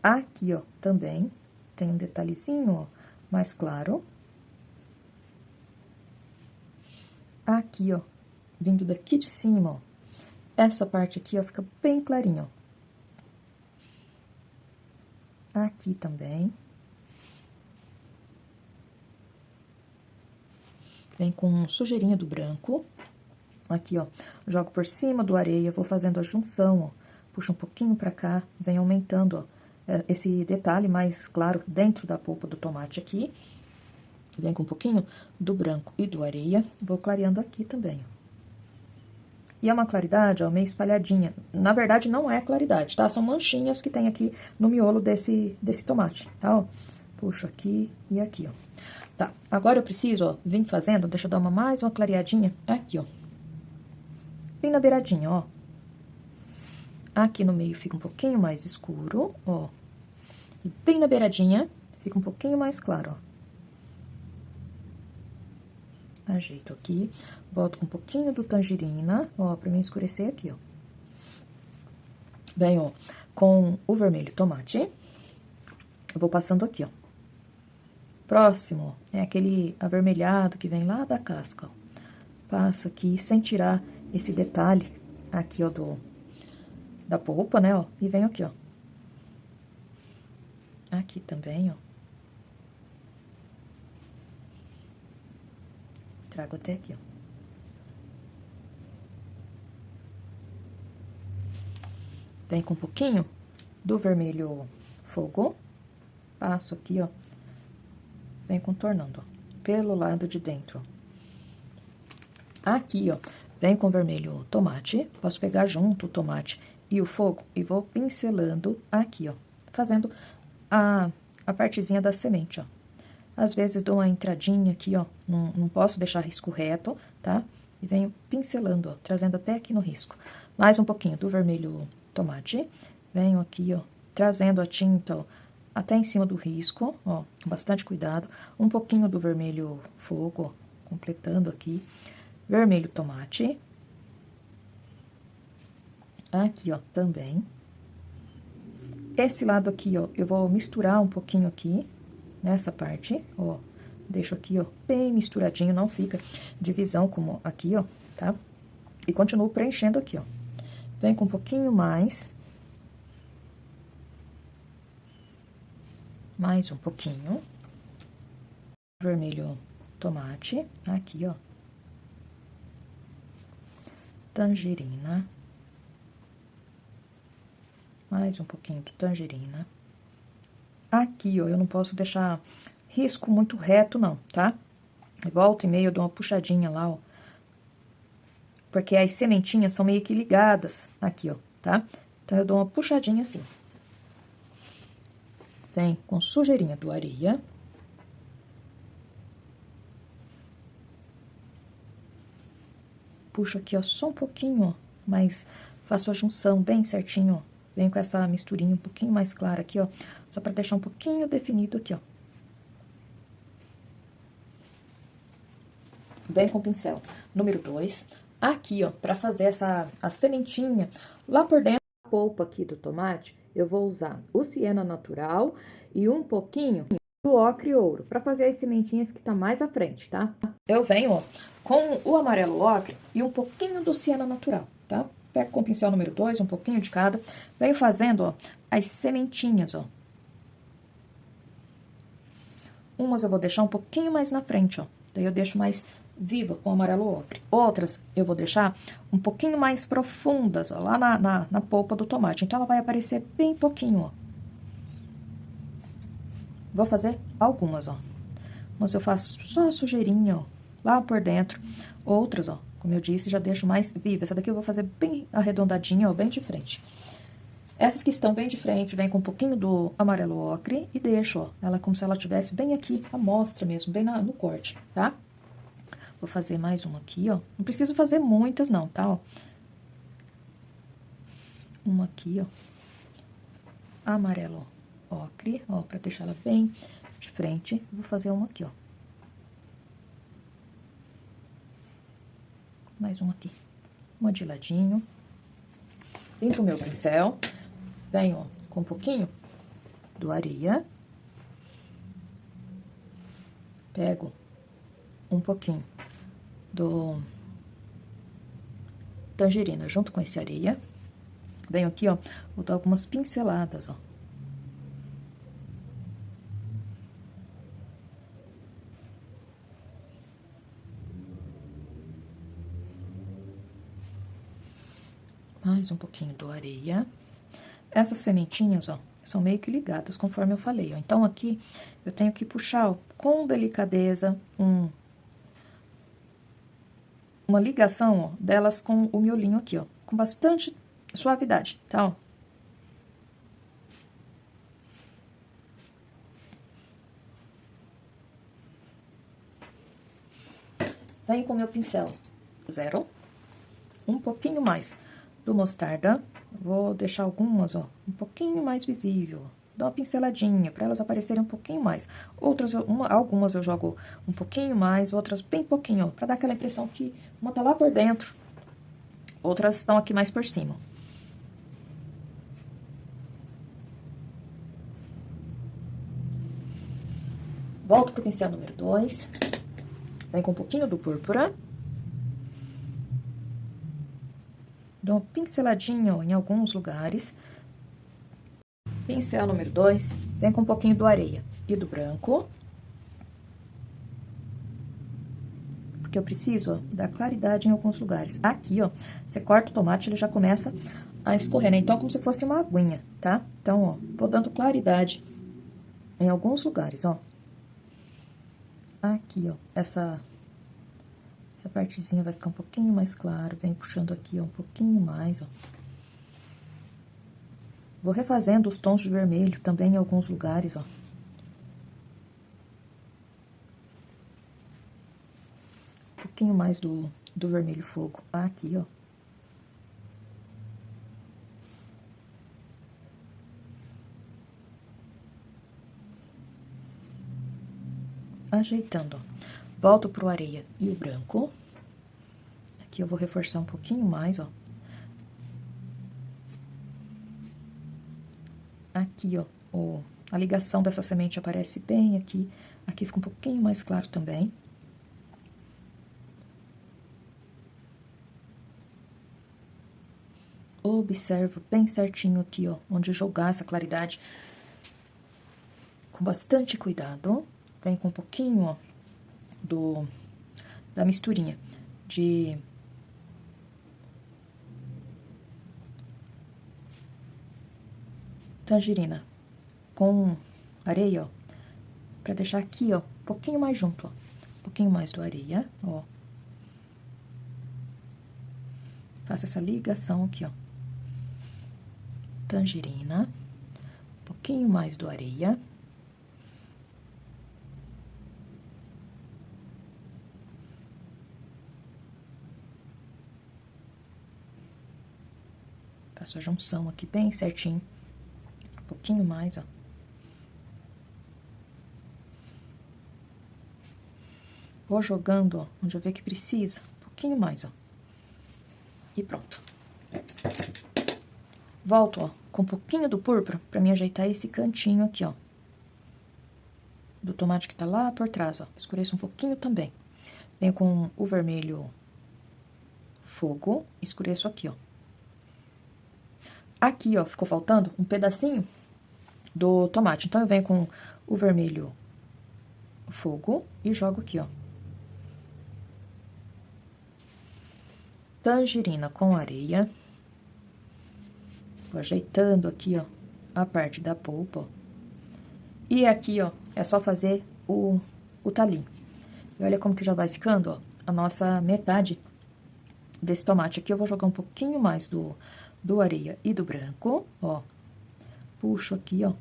Aqui, ó, também tem um detalhezinho, ó, mais claro. Aqui, ó, vindo daqui de cima, ó. Essa parte aqui, ó, fica bem clarinho, ó. Aqui também. Vem com sujeirinha do branco. Aqui, ó, jogo por cima do areia, vou fazendo a junção, ó. Puxo um pouquinho pra cá, vem aumentando, ó, esse detalhe mais claro dentro da polpa do tomate aqui. Vem com um pouquinho do branco e do areia, vou clareando aqui também, ó. E é uma claridade, ó, meio espalhadinha. Na verdade, não é claridade, tá? São manchinhas que tem aqui no miolo desse tomate, tá, ó? Puxo aqui e aqui, ó. Tá, agora eu preciso, ó, vir fazendo, deixa eu dar mais uma clareadinha aqui, ó. Bem na beiradinha, ó. Aqui no meio fica um pouquinho mais escuro, ó. E bem na beiradinha fica um pouquinho mais claro, ó. Ajeito aqui, volto com um pouquinho do tangerina, ó, pra mim escurecer aqui, ó. Venho com o vermelho tomate. Eu vou passando aqui, ó. Próximo é aquele avermelhado que vem lá da casca, ó. Passo aqui sem tirar esse detalhe aqui, ó, da polpa, né, ó. E venho aqui, ó. Aqui também, ó. Trago até aqui, ó. Vem com um pouquinho do vermelho fogo. Passo aqui, ó. Vem contornando, ó, pelo lado de dentro. Aqui, ó, vem com vermelho tomate. Posso pegar junto o tomate e o fogo e vou pincelando aqui, ó. Fazendo a partezinha da semente, ó. Às vezes dou uma entradinha aqui, ó. Não posso deixar risco reto, tá? E venho pincelando, ó, trazendo até aqui no risco. Mais um pouquinho do vermelho tomate. Venho aqui, ó, trazendo a tinta, ó, até em cima do risco, ó, com bastante cuidado. Um pouquinho do vermelho fogo, ó, completando aqui. Vermelho tomate. Aqui, ó, também. Esse lado aqui, ó, eu vou misturar um pouquinho aqui, nessa parte, ó. Deixo aqui, ó, bem misturadinho, não fica divisão como aqui, ó, tá? E continuo preenchendo aqui, ó. Vem com um pouquinho mais. Mais um pouquinho. Vermelho tomate, aqui, ó. Tangerina. Mais um pouquinho de tangerina. Aqui, ó, eu não posso deixar risco muito reto, não, tá? Volta e meia eu dou uma puxadinha lá, ó. Porque as sementinhas são meio que ligadas aqui, ó, tá? Então, eu dou uma puxadinha assim. Vem com sujeirinha do areia. Puxo aqui, ó, só um pouquinho, ó, mas faço a junção bem certinho, ó. Venho com essa misturinha um pouquinho mais clara aqui, ó, só pra deixar um pouquinho definido aqui, ó. Vem com o pincel número 2. Aqui, ó, pra fazer a sementinha lá por dentro da polpa aqui do tomate, eu vou usar o siena natural e um pouquinho do ocre ouro, pra fazer as sementinhas que tá mais à frente, tá? Eu venho, ó, com o amarelo ocre e um pouquinho do siena natural, tá? Pego com o pincel número 2, um pouquinho de cada. Venho fazendo, ó, as sementinhas, ó. Umas eu vou deixar um pouquinho mais na frente, ó. Daí eu deixo mais viva com o amarelo ocre. Outras eu vou deixar um pouquinho mais profundas, ó, lá na polpa do tomate. Então, ela vai aparecer bem pouquinho, ó. Vou fazer algumas, ó. Mas eu faço só a sujeirinha, ó, lá por dentro. Outras, ó, como eu disse, já deixo mais viva. Essa daqui eu vou fazer bem arredondadinha, ó, bem de frente. Essas que estão bem de frente, vem com um pouquinho do amarelo ocre e deixo, ó, ela como se ela estivesse bem aqui, a mostra mesmo, bem no corte, tá? Vou fazer mais uma aqui, ó. Não preciso fazer muitas não, tá, ó. Uma aqui, ó. Amarelo ocre, ó, pra deixar ela bem de frente. Vou fazer uma aqui, ó. Mais uma aqui. Uma de ladinho. Vem pro meu pincel. Venho, ó, com um pouquinho do areia. Pego um pouquinho do tangerina junto com esse areia. Venho aqui, ó, vou dar algumas pinceladas, ó. Mais um pouquinho do areia. Essas sementinhas, ó, são meio que ligadas, conforme eu falei, ó. Então, aqui, eu tenho que puxar, ó, com delicadeza, uma ligação, ó, delas com o miolinho aqui, ó. Com bastante suavidade, tá, ó. Venho com o meu pincel zero, um pouquinho mais do mostarda. Vou deixar algumas, ó, um pouquinho mais visível. Dá uma pinceladinha, para elas aparecerem um pouquinho mais. Outras, algumas eu jogo um pouquinho mais, outras bem pouquinho, ó, para dar aquela impressão que uma tá lá por dentro, outras estão aqui mais por cima. Volto pro pincel número 2. Vem com um pouquinho do púrpura. Dou uma pinceladinha, ó, em alguns lugares. Pincel número 2, vem com um pouquinho do areia e do branco. Porque eu preciso, ó, dar claridade em alguns lugares. Aqui, ó, você corta o tomate, ele já começa a escorrer, né? Então, como se fosse uma aguinha, tá? Então, ó, vou dando claridade em alguns lugares, ó. Aqui, ó, essa partezinha vai ficar um pouquinho mais claro. Vem puxando aqui, ó, um pouquinho mais, ó. Vou refazendo os tons de vermelho também em alguns lugares, ó. Um pouquinho mais do vermelho fogo. Aqui, ó. Ajeitando, ó. Volto pro areia e o branco. Aqui eu vou reforçar um pouquinho mais, ó. Aqui, ó, a ligação dessa semente aparece bem aqui. Aqui fica um pouquinho mais claro também. Observo bem certinho aqui, ó, onde jogar essa claridade. Com bastante cuidado. Vem com um pouquinho, ó, da misturinha de tangerina com areia, ó, pra deixar aqui, ó, um pouquinho mais junto, ó, um pouquinho mais do areia, ó. Faço essa ligação aqui, ó. Tangerina, um pouquinho mais do areia. Faço a junção aqui bem certinho. Um pouquinho mais, ó. Vou jogando, ó, onde eu ver que precisa. Um pouquinho mais, ó. E pronto. Volto, ó, com um pouquinho do púrpura pra me ajeitar esse cantinho aqui, ó. Do tomate que tá lá por trás, ó. Escureço um pouquinho também. Venho com o vermelho fogo, escureço aqui, ó. Aqui, ó, ficou faltando um pedacinho do tomate. Então, eu venho com o vermelho fogo e jogo aqui, ó. Tangerina com areia. Vou ajeitando aqui, ó, a parte da polpa, ó. E aqui, ó, é só fazer o talinho. E olha como que já vai ficando, ó, a nossa metade desse tomate. Aqui eu vou jogar um pouquinho mais do do areia e do branco, ó. Puxo aqui, ó.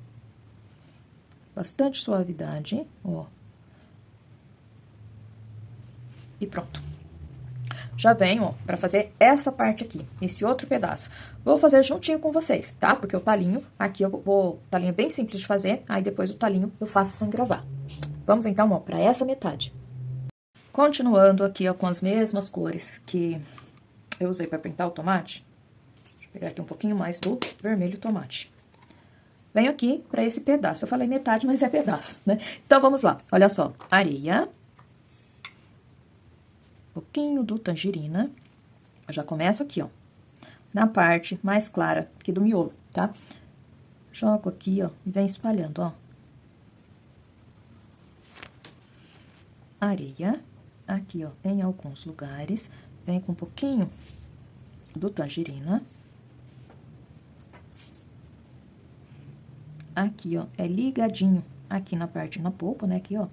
Bastante suavidade, ó. E pronto. Já venho, ó, pra fazer essa parte aqui, esse outro pedaço. Vou fazer juntinho com vocês, tá? Porque o talinho, aqui o talinho é bem simples de fazer, aí depois o talinho eu faço sem gravar. Vamos então, ó, pra essa metade. Continuando aqui, ó, com as mesmas cores que eu usei pra pintar o tomate. Deixa eu pegar aqui um pouquinho mais do vermelho tomate. Venho aqui pra esse pedaço. Eu falei metade, mas é pedaço, né? Então, vamos lá. Olha só, areia. Pouquinho do tangerina. Eu já começo aqui, ó, na parte mais clara aqui do miolo, tá? Jogo aqui, ó, e venho espalhando, ó. Areia, aqui, ó, em alguns lugares, vem com um pouquinho do tangerina. Aqui, ó, é ligadinho aqui na parte, na polpa, né, aqui, ó,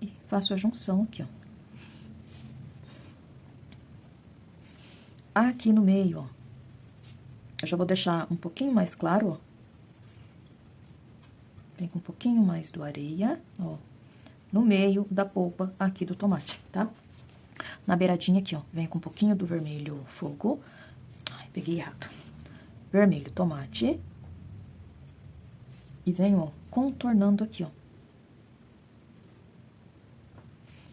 e faço a junção aqui, ó. Aqui no meio, ó, eu já vou deixar um pouquinho mais claro, ó. Vem com um pouquinho mais do areia, ó, no meio da polpa aqui do tomate, tá? Na beiradinha aqui, ó, vem com um pouquinho do vermelho fogo. Ai, peguei errado. Vermelho tomate. E venho, ó, contornando aqui, ó.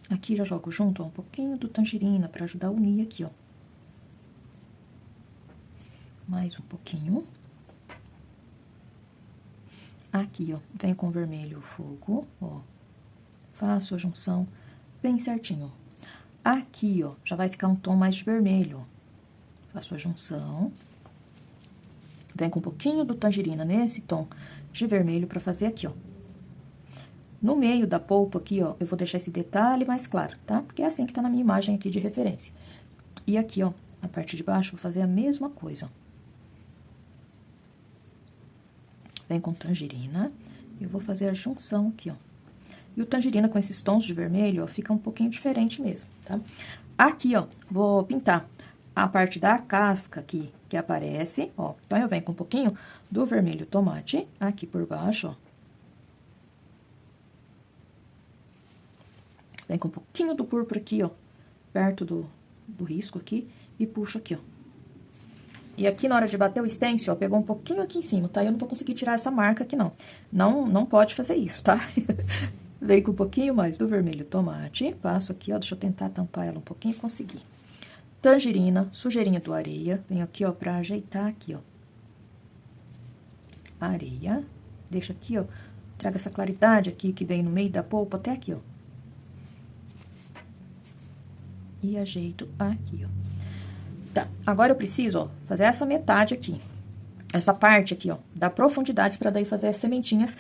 Aqui já jogo junto, ó, um pouquinho do tangerina pra ajudar a unir aqui, ó. Mais um pouquinho. Aqui, ó, vem com vermelho fogo, ó. Faço a junção bem certinho. Aqui, ó, já vai ficar um tom mais de vermelho, ó. Faço a junção. Vem com um pouquinho do tangerina nesse tom de vermelho pra fazer aqui, ó. No meio da polpa aqui, ó, eu vou deixar esse detalhe mais claro, tá? Porque é assim que tá na minha imagem aqui de referência. E aqui, ó, na parte de baixo, vou fazer a mesma coisa, ó. Vem com tangerina, eu vou fazer a junção aqui, ó. E o tangerina com esses tons de vermelho, ó, fica um pouquinho diferente mesmo, tá? Aqui, ó, vou pintar a parte da casca aqui, que aparece, ó. Então, eu venho com um pouquinho do vermelho tomate aqui por baixo, ó. Vem com um pouquinho do púrpura aqui, ó, perto do risco aqui, e puxo aqui, ó. E aqui, na hora de bater o stencil, ó, pegou um pouquinho aqui em cima, tá? Eu não vou conseguir tirar essa marca aqui, não. Não pode fazer isso, tá? Vem com um pouquinho mais do vermelho tomate, passo aqui, ó, deixa eu tentar tampar ela um pouquinho e conseguir. Tangerina, sujeirinha do areia, venho aqui, ó, pra ajeitar aqui, ó. Areia, deixa aqui, ó, traga essa claridade aqui que vem no meio da polpa até aqui, ó. E ajeito aqui, ó. Tá, agora eu preciso, ó, fazer essa metade aqui. Essa parte aqui, ó, da profundidade, pra daí fazer as sementinhas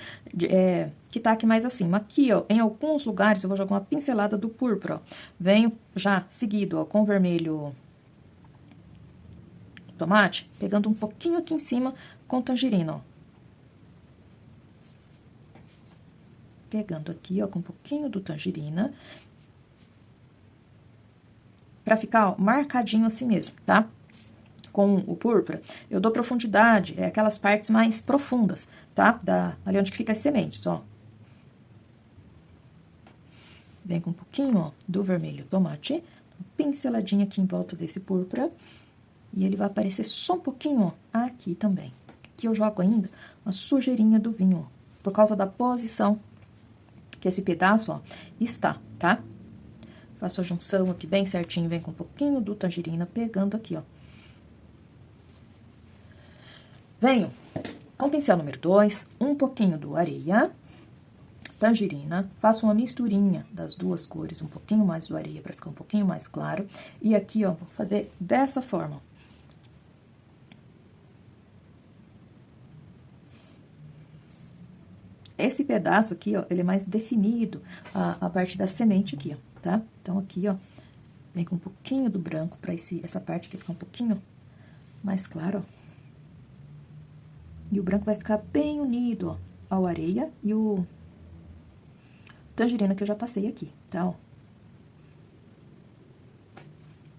que tá aqui mais acima. Aqui, ó, em alguns lugares eu vou jogar uma pincelada do púrpura, ó. Venho já seguido, ó, com o vermelho tomate, pegando um pouquinho aqui em cima com tangerina, ó. Pegando aqui, ó, com um pouquinho do tangerina. Pra ficar, ó, marcadinho assim mesmo, tá? Com o púrpura, eu dou profundidade, aquelas partes mais profundas, tá? Ali onde que fica as sementes, ó. Vem com um pouquinho, ó, do vermelho tomate, pinceladinha aqui em volta desse púrpura, e ele vai aparecer só um pouquinho, ó, aqui também. Aqui eu jogo ainda uma sujeirinha do vinho, ó, por causa da posição que esse pedaço, ó, está, tá? Faço a junção aqui bem certinho, vem com um pouquinho do tangerina, pegando aqui, ó. Venho com o pincel número 2, um pouquinho do areia, tangerina, faço uma misturinha das duas cores, um pouquinho mais do areia pra ficar um pouquinho mais claro. E aqui, ó, vou fazer dessa forma. Esse pedaço aqui, ó, ele é mais definido, a parte da semente aqui, ó, tá? Então, aqui, ó, vem com um pouquinho do branco pra essa parte aqui ficar um pouquinho mais claro, ó. E o branco vai ficar bem unido, ó, ao areia e o tangerina que eu já passei aqui, tá, ó.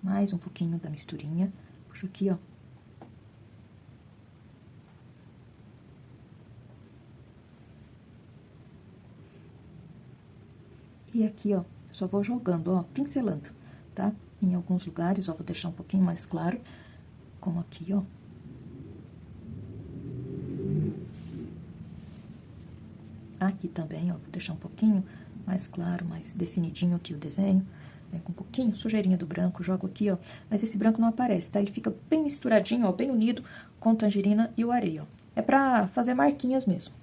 Mais um pouquinho da misturinha, puxo aqui, ó. E aqui, ó, só vou jogando, ó, pincelando, tá? Em alguns lugares, ó, vou deixar um pouquinho mais claro, como aqui, ó. Aqui também, ó, vou deixar um pouquinho mais claro, mais definidinho aqui o desenho. Vem com um pouquinho, sujeirinha do branco, jogo aqui, ó. Mas esse branco não aparece, tá? Ele fica bem misturadinho, ó, bem unido com tangerina e o areia, ó. É pra fazer marquinhas mesmo.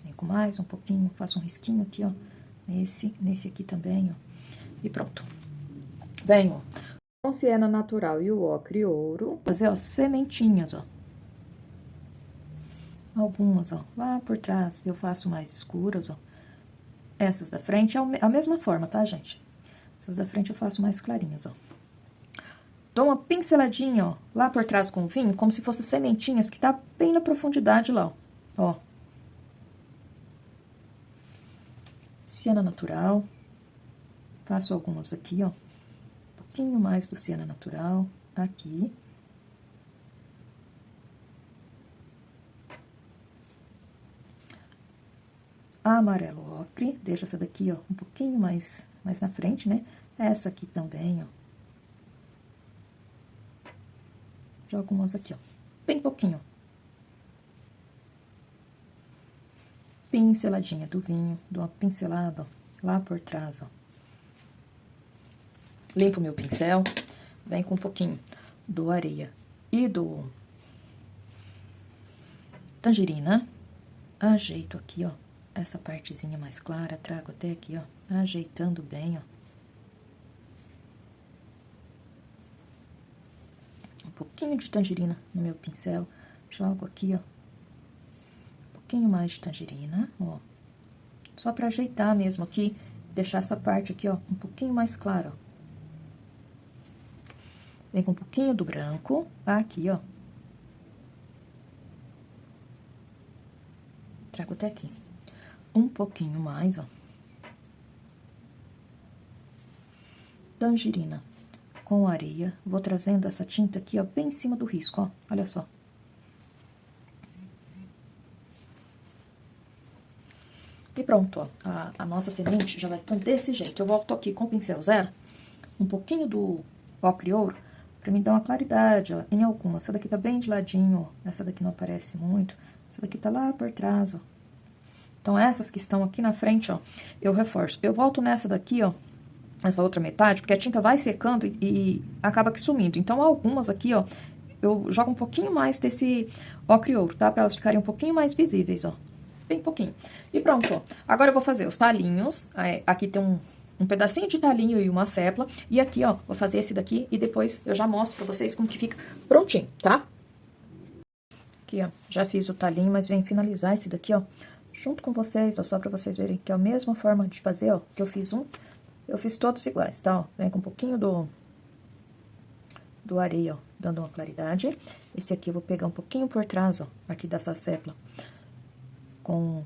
Vem com mais um pouquinho, faço um risquinho aqui, ó. Nesse aqui também, ó. E pronto. Vem, ó, com siena natural e o ocre ouro. Fazer, ó, sementinhas, ó. Algumas, ó, lá por trás eu faço mais escuras, ó. Essas da frente é a mesma forma, tá, gente? Essas da frente eu faço mais clarinhas, ó. Dou uma pinceladinha, ó, lá por trás com o vinho, como se fossem sementinhas que tá bem na profundidade lá, ó. Ó. Siena natural. Faço algumas aqui, ó. Um pouquinho mais do siena natural aqui. Amarelo ocre, deixo essa daqui, ó, um pouquinho mais na frente, né? Essa aqui também, ó. Jogo umas aqui, ó, bem pouquinho. Pinceladinha do vinho, dou uma pincelada, ó, lá por trás, ó. Limpo meu pincel, vem com um pouquinho do areia e do tangerina. Ajeito aqui, ó. Essa partezinha mais clara, trago até aqui, ó, ajeitando bem, ó. Um pouquinho de tangerina no meu pincel, jogo aqui, ó. Um pouquinho mais de tangerina, ó. Só pra ajeitar mesmo aqui, deixar essa parte aqui, ó, um pouquinho mais clara, ó. Vem com um pouquinho do branco, aqui, ó. Trago até aqui. Um pouquinho mais, ó. Tangerina com areia. Vou trazendo essa tinta aqui, ó, bem em cima do risco, ó. Olha só. E pronto, ó. A nossa semente já vai ficando desse jeito. Eu volto aqui com o pincel zero, um pouquinho do ocre ouro, pra me dar uma claridade, ó, em algumas. Essa daqui tá bem de ladinho, ó. Essa daqui não aparece muito. Essa daqui tá lá por trás, ó. Então, essas que estão aqui na frente, ó, eu reforço. Eu volto nessa daqui, ó, essa outra metade, porque a tinta vai secando e acaba que sumindo. Então, algumas aqui, ó, eu jogo um pouquinho mais desse ocre ouro, tá? Pra elas ficarem um pouquinho mais visíveis, ó. Bem pouquinho. E pronto, ó. Agora, eu vou fazer os talinhos. Aqui tem um pedacinho de talinho e uma sépala. E aqui, ó, vou fazer esse daqui e depois eu já mostro pra vocês como que fica prontinho, tá? Aqui, ó, já fiz o talinho, mas vem finalizar esse daqui, ó, junto com vocês, ó, só pra vocês verem que é a mesma forma de fazer, ó, que eu fiz eu fiz todos iguais, tá, ó. Vem com um pouquinho do areia, ó, dando uma claridade. Esse aqui eu vou pegar um pouquinho por trás, ó, aqui dessa sépala, com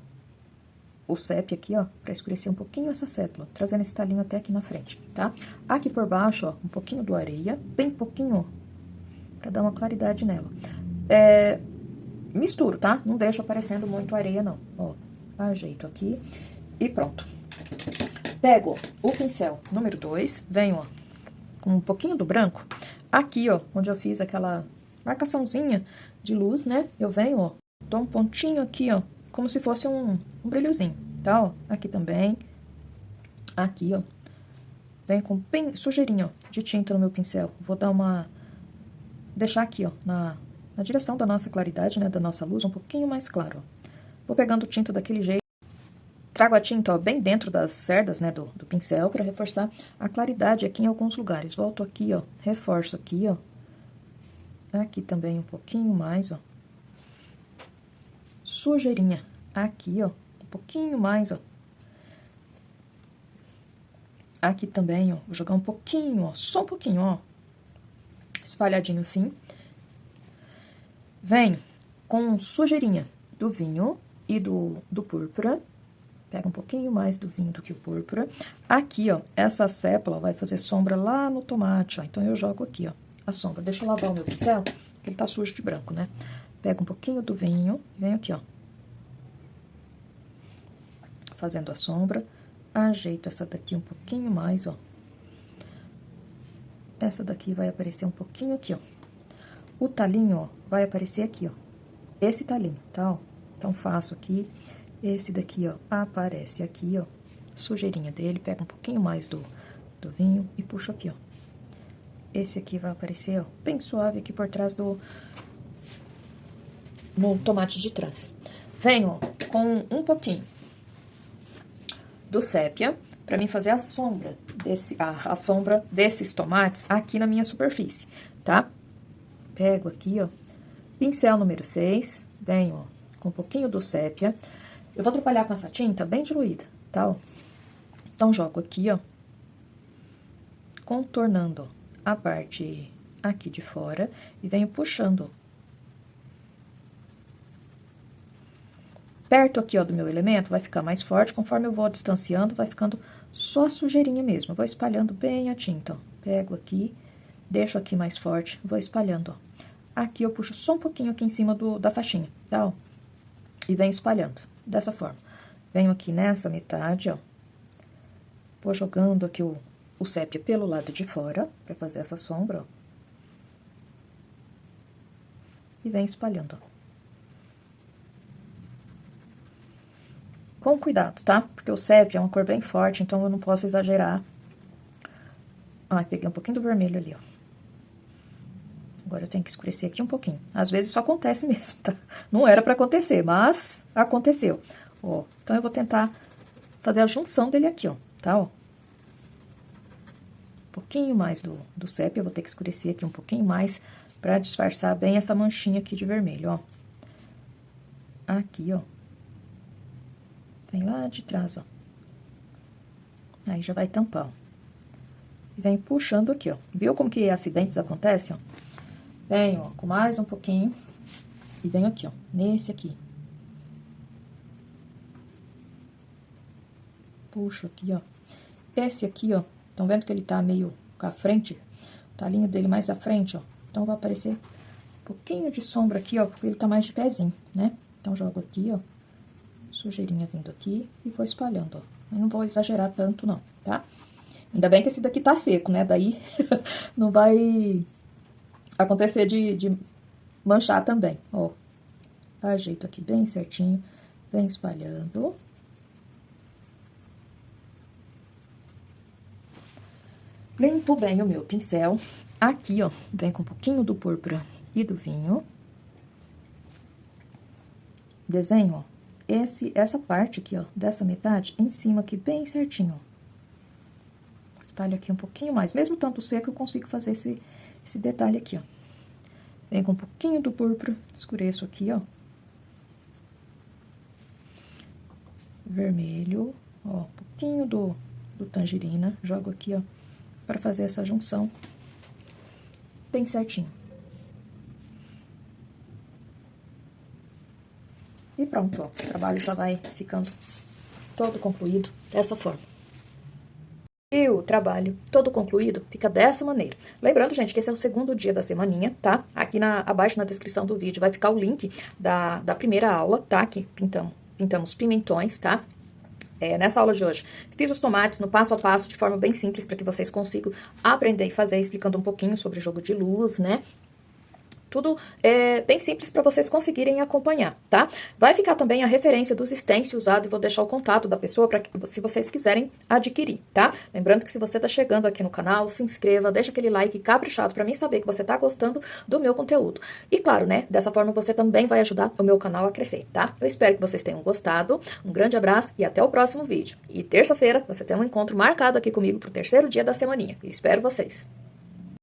o sépia aqui, ó, pra escurecer um pouquinho essa sépala, trazendo esse talinho até aqui na frente, tá? Aqui por baixo, ó, um pouquinho do areia, bem pouquinho, ó, pra dar uma claridade nela. Misturo, tá? Não deixo aparecendo muito areia, não. Ó, ajeito aqui e pronto. Pego o pincel número 2, venho, ó, com um pouquinho do branco. Aqui, ó, onde eu fiz aquela marcaçãozinha de luz, né? Eu venho, ó, dou um pontinho aqui, ó, como se fosse um brilhozinho, tá? Ó, aqui também. Aqui, ó. Venho com bem sujeirinho, ó, de tinta no meu pincel. Vou dar uma... deixar aqui, ó, na direção da nossa claridade, né, da nossa luz, um pouquinho mais claro, ó. Vou pegando tinta daquele jeito, trago a tinta, ó, bem dentro das cerdas, né, do pincel, pra reforçar a claridade aqui em alguns lugares. Volto aqui, ó, reforço aqui, ó. Aqui também um pouquinho mais, ó. Sujeirinha aqui, ó, um pouquinho mais, ó. Aqui também, ó, vou jogar um pouquinho, ó, só um pouquinho, ó. Espalhadinho assim. Vem com sujeirinha do vinho e do púrpura. Pega um pouquinho mais do vinho do que o púrpura. Aqui, ó, essa sépala vai fazer sombra lá no tomate, ó. Então, eu jogo aqui, ó, a sombra. Deixa eu lavar o meu pincel, que ele tá sujo de branco, né? Pego um pouquinho do vinho e venho aqui, ó, fazendo a sombra. Ajeito essa daqui um pouquinho mais, ó. Essa daqui vai aparecer um pouquinho aqui, ó. O talinho, ó, vai aparecer aqui, ó. Esse talinho, tá, ó? Então, faço aqui. Esse daqui, ó, aparece aqui, ó. Sujeirinha dele, pega um pouquinho mais do vinho e puxo aqui, ó. Esse aqui vai aparecer, ó, bem suave aqui por trás no tomate de trás. Venho, ó, com um pouquinho do sépia, pra mim fazer a sombra desses tomates aqui na minha superfície, tá? Pego aqui, ó, pincel número 6, venho, ó, com um pouquinho do sépia. Eu vou trabalhar com essa tinta bem diluída, tá, ó? Então, jogo aqui, ó, contornando, ó, a parte aqui de fora e venho puxando, ó. Perto aqui, ó, do meu elemento, vai ficar mais forte, conforme eu vou distanciando, vai ficando só sujeirinha mesmo. Eu vou espalhando bem a tinta, ó. Pego aqui, deixo aqui mais forte, vou espalhando, ó. Aqui eu puxo só um pouquinho aqui em cima da faixinha, tá, ó? E venho espalhando, dessa forma. Venho aqui nessa metade, ó. Vou jogando aqui o sépia pelo lado de fora, pra fazer essa sombra, ó. E venho espalhando, ó. Com cuidado, tá? Porque o sépia é uma cor bem forte, então eu não posso exagerar. Ai, peguei um pouquinho do vermelho ali, ó. Agora eu tenho que escurecer aqui um pouquinho. Às vezes isso acontece mesmo, tá? Não era pra acontecer, mas aconteceu. Ó, então eu vou tentar fazer a junção dele aqui, ó, tá? Ó. Um pouquinho mais do sépia, eu vou ter que escurecer aqui um pouquinho mais pra disfarçar bem essa manchinha aqui de vermelho, ó. Aqui, ó. Vem lá de trás, ó. Aí já vai tampar, ó. E vem puxando aqui, ó. Viu como que acidentes acontecem, ó? Venho, ó, com mais um pouquinho. E venho aqui, ó, nesse aqui. Puxo aqui, ó. Esse aqui, ó, estão vendo que ele tá meio com a frente? O talinho dele mais à frente, ó. Então, vai aparecer um pouquinho de sombra aqui, ó, porque ele tá mais de pezinho, né? Então, jogo aqui, ó. Sujeirinha vindo aqui e vou espalhando, ó. Eu não vou exagerar tanto, não, tá? Ainda bem que esse daqui tá seco, né? Daí não vai acontecer de manchar também, ó. Ajeito aqui bem certinho, vem espalhando. Limpo bem o meu pincel. Aqui, ó, vem com um pouquinho do púrpura e do vinho. Desenho, ó. Essa parte aqui, ó, dessa metade, em cima aqui, bem certinho, ó. Espalho aqui um pouquinho mais. Mesmo tanto seco, eu consigo fazer esse detalhe aqui, ó. Vem com um pouquinho do púrpura, escureço aqui, ó. Vermelho, ó, um pouquinho do tangerina, jogo aqui, ó, pra fazer essa junção bem certinho. E pronto, ó, o trabalho já vai ficando todo concluído dessa forma. E o trabalho todo concluído fica dessa maneira. Lembrando, gente, que esse é o segundo dia da semaninha, tá? Aqui abaixo na descrição do vídeo vai ficar o link da primeira aula, tá? Que pintamos pimentões, tá? Nessa aula de hoje, fiz os tomates no passo a passo, de forma bem simples, para que vocês consigam aprender e fazer, explicando um pouquinho sobre jogo de luz, né? Tudo bem simples para vocês conseguirem acompanhar, tá? Vai ficar também a referência dos stencils usados e vou deixar o contato da pessoa para se vocês quiserem adquirir, tá? Lembrando que se você tá chegando aqui no canal, se inscreva, deixa aquele like caprichado para mim saber que você tá gostando do meu conteúdo. E claro, né? Dessa forma você também vai ajudar o meu canal a crescer, tá? Eu espero que vocês tenham gostado. Um grande abraço e até o próximo vídeo. E terça-feira você tem um encontro marcado aqui comigo pro terceiro dia da semaninha. Eu espero vocês.